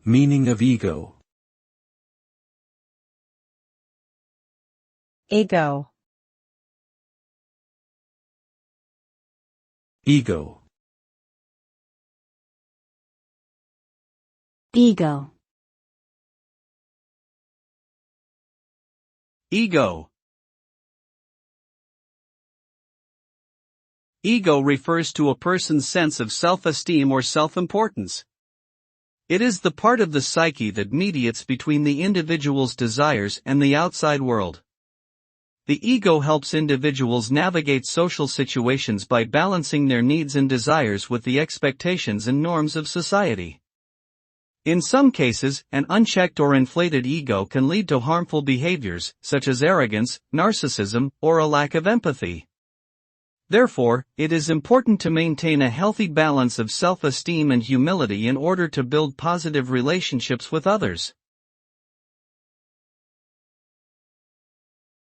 Meaning of ego. Ego. Ego. Ego. Ego. Ego refers to a person's sense of self-esteem or self-importance. It is the part of the psyche that mediates between the individual's desires and the outside world. The ego helps individuals navigate social situations by balancing their needs and desires with the expectations and norms of society. In some cases, an unchecked or inflated ego can lead to harmful behaviors, such as arrogance, narcissism, or a lack of empathy. Therefore, it is important to maintain a healthy balance of self-esteem and humility in order to build positive relationships with others.